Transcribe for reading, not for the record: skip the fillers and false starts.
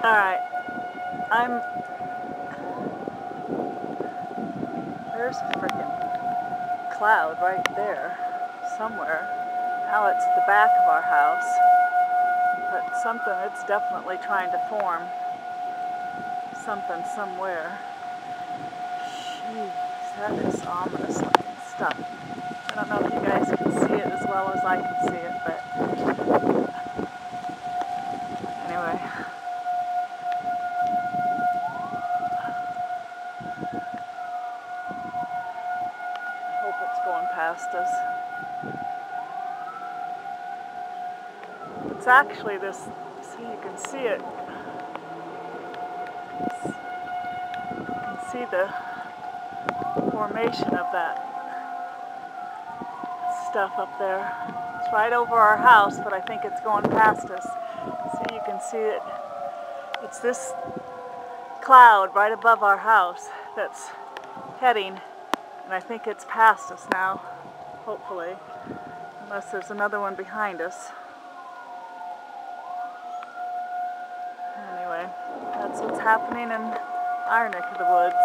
Alright, there's a freaking cloud right there, somewhere. Now it's the back of our house, but it's definitely trying to form something somewhere. Jeez, that is ominous looking stuff. I don't know if you guys can see it as well as I can see it, but anyway. I hope it's going past us. It's actually this, so you can see it. You can see the formation of that stuff up there. It's right over our house, but I think it's going past us. So you can see it. It's this cloud right above our house that's heading, and I think it's past us now, hopefully, unless there's another one behind us. Anyway, that's what's happening in our neck of the woods.